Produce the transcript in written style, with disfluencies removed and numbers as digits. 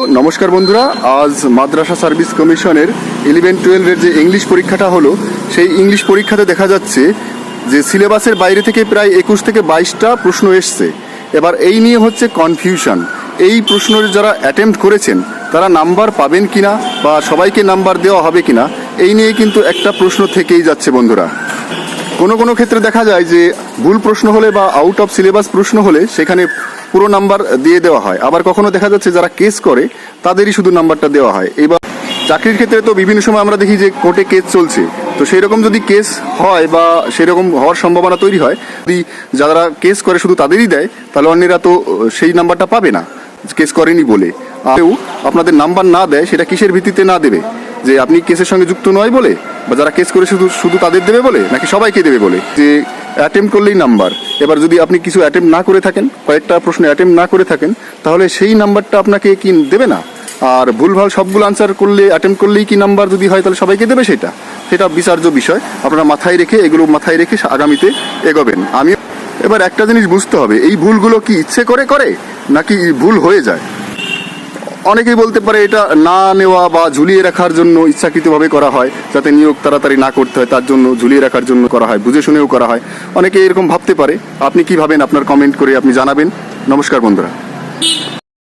নমস্কার বন্ধুরা। আজ মাদ্রাসা সার্ভিস কমিশনের 11-12 যে ইংলিশ পরীক্ষাটা হলো, সেই ইংলিশ পরীক্ষাতে দেখা যাচ্ছে যে সিলেবাসের বাইরে থেকে প্রায় 21 থেকে 22টা প্রশ্ন এসছে। এবার এই নিয়ে হচ্ছে কনফিউশন। এই প্রশ্নের যারা অ্যাটেম্প্ট করেছেন তারা নাম্বার পাবেন কিনা বা সবাইকে নাম্বার দেওয়া হবে কিনা, এই নিয়ে কিন্তু একটা প্রশ্ন থেকেই যাচ্ছে বন্ধুরা। কোনো ক্ষেত্রে দেখা যায় যে ভুল প্রশ্ন হলে বা আউট অফ সিলেবাস প্রশ্ন হলে সেখানে পুরো নাম্বার দিয়ে দেওয়া হয়, আবার কখনো দেখা যাচ্ছে যারা কেস করে তাদেরই শুধু নাম্বারটা দেওয়া হয়। এবার চাকরির ক্ষেত্রে তো বিভিন্ন সময় আমরা দেখি যে কোর্টে কেস চলছে, তো সেই রকম যদি কেস হয় বা সেরকম হওয়ার সম্ভাবনা তৈরি হয়, যদি যারা কেস করে শুধু তাদেরই দেয়, তাহলে অন্যেরা তো সেই নাম্বারটা পাবে না কেস করেনি বলে। আরও আপনাদের নাম্বার না দেয়, সেটা কিসের ভিত্তিতে না দেবে? যে আপনি কেসের সঙ্গে যুক্ত নয় বলে, বা যারা কেস করে শুধু তাদের দেবে বলে, নাকি সবাইকে দেবে বলে? যে অ্যাটেম্প্ট করলেই নাম্বার। এবার যদি আপনি কিছু অ্যাটেম্প্ট না করে থাকেন, কয়েকটা প্রশ্ন অ্যাটেম্প্ট না করে থাকেন, তাহলে সেই নাম্বারটা আপনাকে কি দেবে না? আর ভুলভাল সবগুলো আনসার করলে, অ্যাটেম্প্ট করলেই কি নাম্বার যদি হয় তাহলে সবাইকে দেবে? সেটা বিচার্য বিষয়। আপনারা মাথায় রেখে, এগুলো মাথায় রেখে আগামীতে এগোবেন। আমি এবার একটা জিনিস বুঝতে হবে, এই ভুলগুলো কি ইচ্ছে করে নাকি ভুল হয়ে যায়? অনেকেই বলতে পারে এটা না নেওয়া বা ঝুলিয়ে রাখার জন্য ইচ্ছাকৃতভাবে করা হয়, যাতে নিয়োগ তাড়াতাড়ি না করতে হয়, তার জন্য ঝুলিয়ে রাখার জন্য করা হয়, বুঝে শুনেও করা হয়। অনেকে এরকম ভাবতে পারে। আপনি কি ভাবেন? আপনার কমেন্ট করে আপনি জানাবেন। নমস্কার বন্ধুরা।